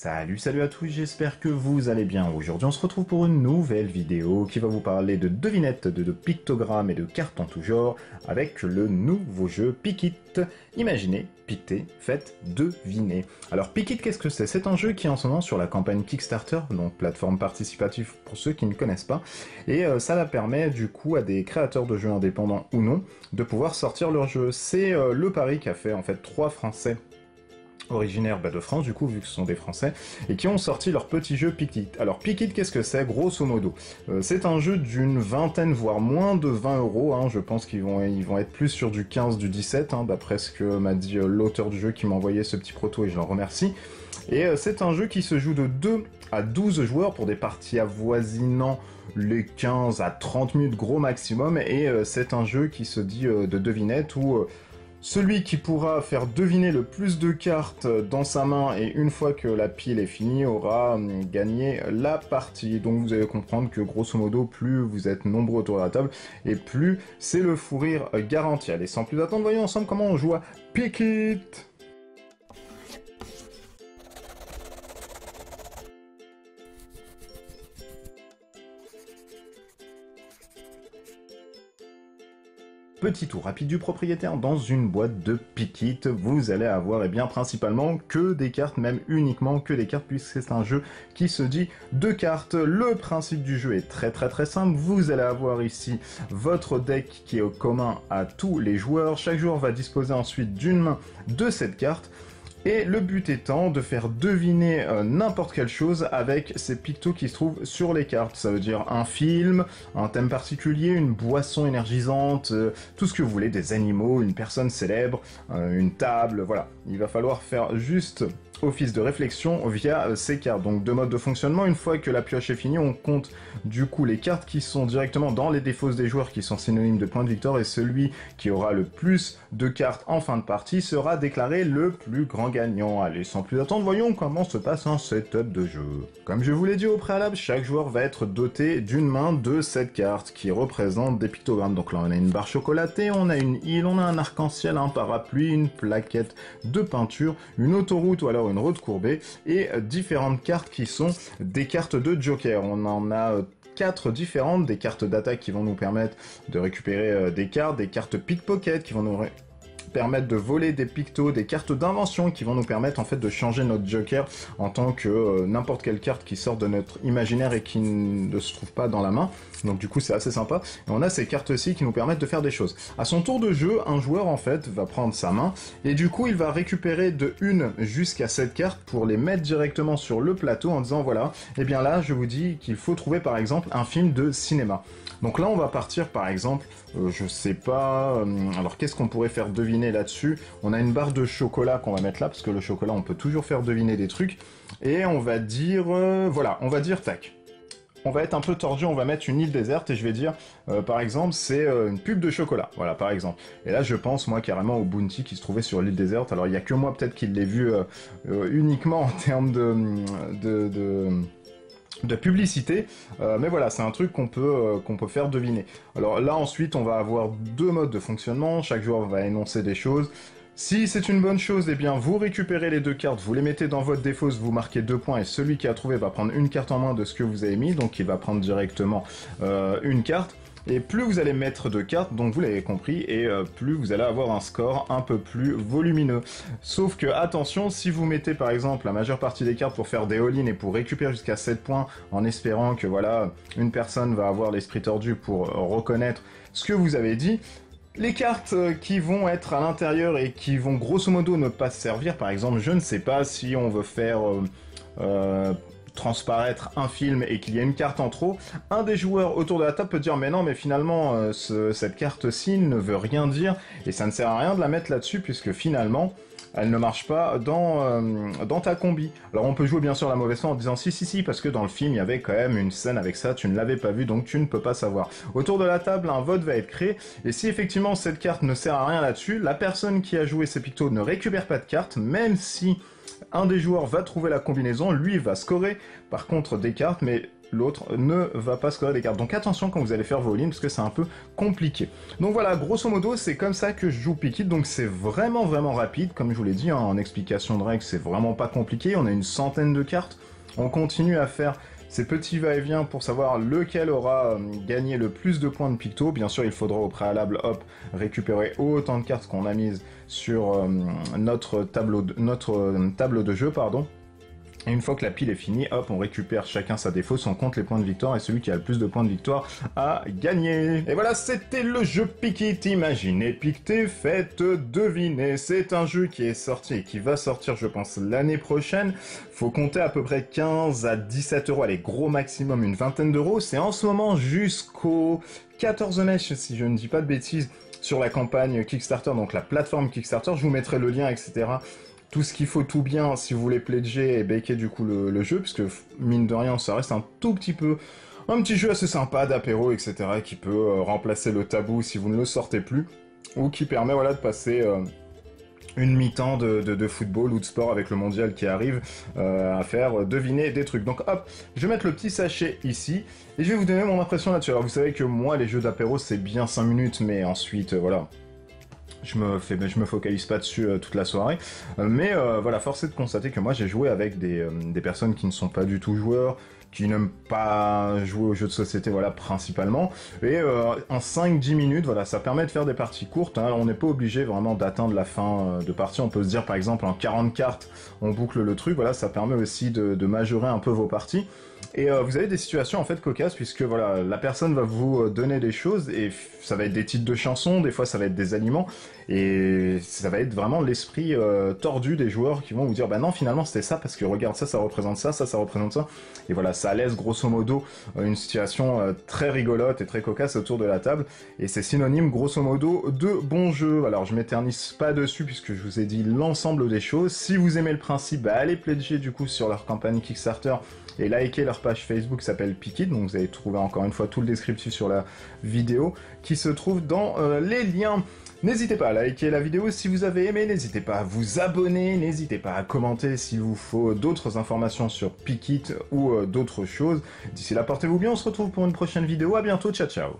Salut à tous, j'espère que vous allez bien. Aujourd'hui on se retrouve pour une nouvelle vidéo qui va vous parler de devinettes, de pictogrammes et de cartes en tout genre avec le nouveau jeu Pikit. Imaginez, pictez, faites, devinez. Alors Pikit, qu'est-ce que c'est? C'est un jeu qui est en ce moment sur la campagne Kickstarter, donc plateforme participative pour ceux qui ne connaissent pas, et ça permet du coup à des créateurs de jeux indépendants ou non de pouvoir sortir leur jeu. C'est le pari qu'a fait en fait 3 Français originaires de France, du coup, vu que ce sont des Français, et qui ont sorti leur petit jeu Pikit. Alors, Pikit, qu'est-ce que c'est, grosso modo? C'est un jeu d'une vingtaine, voire moins de 20 euros, hein, je pense qu'ils vont être plus sur du 15, du 17, hein, d'après ce que m'a dit l'auteur du jeu qui m'a envoyé ce petit proto, et je l'en remercie. Et c'est un jeu qui se joue de 2 à 12 joueurs pour des parties avoisinant les 15 à 30 minutes gros maximum, et c'est un jeu qui se dit de devinette où celui qui pourra faire deviner le plus de cartes dans sa main et une fois que la pile est finie aura gagné la partie. Donc vous allez comprendre que grosso modo plus vous êtes nombreux autour de la table et plus c'est le fou rire garanti. Allez, sans plus attendre, voyons ensemble comment on joue à Pikit. Petit tour rapide du propriétaire, dans une boîte de Pikit, vous allez avoir principalement que des cartes, même uniquement que des cartes, puisque c'est un jeu qui se dit de cartes. Le principe du jeu est très simple, vous allez avoir ici votre deck qui est commun à tous les joueurs, chaque joueur va disposer ensuite d'une main de cette carte, et le but étant de faire deviner n'importe quelle chose avec ces pictos qui se trouvent sur les cartes. Ça veut dire un film, un thème particulier, une boisson énergisante, tout ce que vous voulez, des animaux, une personne célèbre, une table, voilà. Il va falloir faire juste office de réflexion via ces cartes. Donc 2 modes de fonctionnement, une fois que la pioche est finie, on compte du coup les cartes qui sont directement dans les défausses des joueurs qui sont synonymes de points de victoire, et celui qui aura le plus de cartes en fin de partie sera déclaré le plus grand gagnant. Allez, sans plus attendre, voyons comment se passe un setup de jeu. Comme je vous l'ai dit au préalable, chaque joueur va être doté d'une main de cette carte qui représente des pictogrammes. Donc là on a une barre chocolatée, on a une île, on a un arc-en-ciel, un parapluie, une plaquette de peinture, une autoroute ou alors une route courbée, et différentes cartes qui sont des cartes de joker. On en a 4 différentes, des cartes d'attaque qui vont nous permettre de récupérer des cartes pickpocket qui vont nous permettre de voler des pictos, des cartes d'invention qui vont nous permettre en fait de changer notre joker en tant que n'importe quelle carte qui sort de notre imaginaire et qui ne se trouve pas dans la main. Donc du coup c'est assez sympa. Et on a ces cartes-ci qui nous permettent de faire des choses. À son tour de jeu, un joueur en fait va prendre sa main et du coup il va récupérer de 1 jusqu'à 7 cartes pour les mettre directement sur le plateau en disant voilà, et bien là je vous dis qu'il faut trouver par exemple un film de cinéma. Donc là on va partir par exemple, je sais pas, alors qu'est-ce qu'on pourrait faire deviner là-dessus? On a une barre de chocolat qu'on va mettre là, parce que le chocolat on peut toujours faire deviner des trucs, et on va dire, voilà, on va dire tac. On va être un peu tordu, on va mettre une île déserte, et je vais dire, par exemple, c'est une pub de chocolat, voilà, par exemple. Et là, je pense, moi, carrément au Bounty qui se trouvait sur l'île déserte. Alors, il y a que moi, peut-être, qui l'ai vu uniquement en termes de publicité, mais voilà, c'est un truc qu'on peut faire deviner. Alors là, ensuite, on va avoir 2 modes de fonctionnement, chaque joueur va énoncer des choses. Si c'est une bonne chose, eh bien vous récupérez les 2 cartes, vous les mettez dans votre défausse, vous marquez 2 points, et celui qui a trouvé va prendre une carte en moins de ce que vous avez mis, donc il va prendre directement une carte. Et plus vous allez mettre de cartes, donc vous l'avez compris, et plus vous allez avoir un score un peu plus volumineux. Sauf que, attention, si vous mettez par exemple la majeure partie des cartes pour faire des all-in et pour récupérer jusqu'à 7 points, en espérant que voilà, une personne va avoir l'esprit tordu pour reconnaître ce que vous avez dit, les cartes qui vont être à l'intérieur et qui vont grosso modo ne pas se servir, par exemple, je ne sais pas si on veut faire transparaître un film et qu'il y a une carte en trop, un des joueurs autour de la table peut dire mais non, mais finalement cette carte-ci ne veut rien dire et ça ne sert à rien de la mettre là-dessus puisque finalement elle ne marche pas dans ta combi. Alors on peut jouer bien sûr la mauvaise foi en disant si, parce que dans le film il y avait quand même une scène avec ça, tu ne l'avais pas vu donc tu ne peux pas savoir. Autour de la table, un vote va être créé, et si effectivement cette carte ne sert à rien là-dessus, la personne qui a joué ces pictos ne récupère pas de carte, même si un des joueurs va trouver la combinaison, lui va scorer par contre des cartes, mais l'autre ne va pas scorer des cartes. Donc attention quand vous allez faire vos lignes, parce que c'est un peu compliqué. Donc voilà, grosso modo, c'est comme ça que je joue Pick It, donc c'est vraiment rapide, comme je vous l'ai dit, hein, en explication de règles, c'est vraiment pas compliqué, on a une centaine de cartes, on continue à faire ces petits va-et-vient pour savoir lequel aura gagné le plus de points de picto. Bien sûr, il faudra au préalable, hop, récupérer autant de cartes qu'on a mises sur notre tableau de jeu, pardon. Et une fois que la pile est finie, hop, on récupère chacun sa défausse, on compte les points de victoire et celui qui a le plus de points de victoire a gagné. Et voilà, c'était le jeu Pick It. Imaginez, piquetez, faites deviner. C'est un jeu qui est sorti et qui va sortir, je pense, l'année prochaine. Faut compter à peu près 15 à 17 euros, allez, gros maximum une vingtaine d'euros. C'est en ce moment jusqu'au 14 mai, si je ne dis pas de bêtises, sur la campagne Kickstarter, donc la plateforme Kickstarter. Je vous mettrai le lien, etc. Tout ce qu'il faut tout bien si vous voulez pledger et baker du coup le jeu, puisque mine de rien ça reste un tout petit peu, un petit jeu assez sympa d'apéro, etc. qui peut remplacer le tabou si vous ne le sortez plus, ou qui permet voilà de passer une mi-temps de football ou de sport avec le mondial qui arrive à faire deviner des trucs. Donc hop, je vais mettre le petit sachet ici, et je vais vous donner mon impression là-dessus. Alors vous savez que moi les jeux d'apéro c'est bien 5 minutes, mais ensuite voilà... Je me focalise pas dessus toute la soirée, mais voilà, force est de constater que moi j'ai joué avec des personnes qui ne sont pas du tout joueurs, qui n'aiment pas jouer aux jeux de société, voilà, principalement, et en 5-10 minutes, voilà, ça permet de faire des parties courtes, hein. On n'est pas obligé vraiment d'atteindre la fin de partie, on peut se dire par exemple en 40 cartes, on boucle le truc, voilà, ça permet aussi de majorer un peu vos parties. Et vous avez des situations en fait cocasses, puisque voilà, la personne va vous donner des choses, et ça va être des titres de chansons, des fois ça va être des aliments, et ça va être vraiment l'esprit tordu des joueurs qui vont vous dire bah non finalement c'était ça, parce que regarde ça, ça représente ça, ça représente ça, et voilà, ça laisse grosso modo une situation très rigolote et très cocasse autour de la table, et c'est synonyme grosso modo de bon jeu. Alors je m'éternise pas dessus puisque je vous ai dit l'ensemble des choses. Si vous aimez le principe, bah allez pledger du coup sur leur campagne Kickstarter, et likez leur page Facebook qui s'appelle Pick It, donc vous allez trouver encore une fois tout le descriptif sur la vidéo qui se trouve dans les liens. N'hésitez pas à liker la vidéo si vous avez aimé, n'hésitez pas à vous abonner, n'hésitez pas à commenter s'il vous faut d'autres informations sur Pick It ou d'autres choses. D'ici là, portez-vous bien, on se retrouve pour une prochaine vidéo, à bientôt, ciao ciao.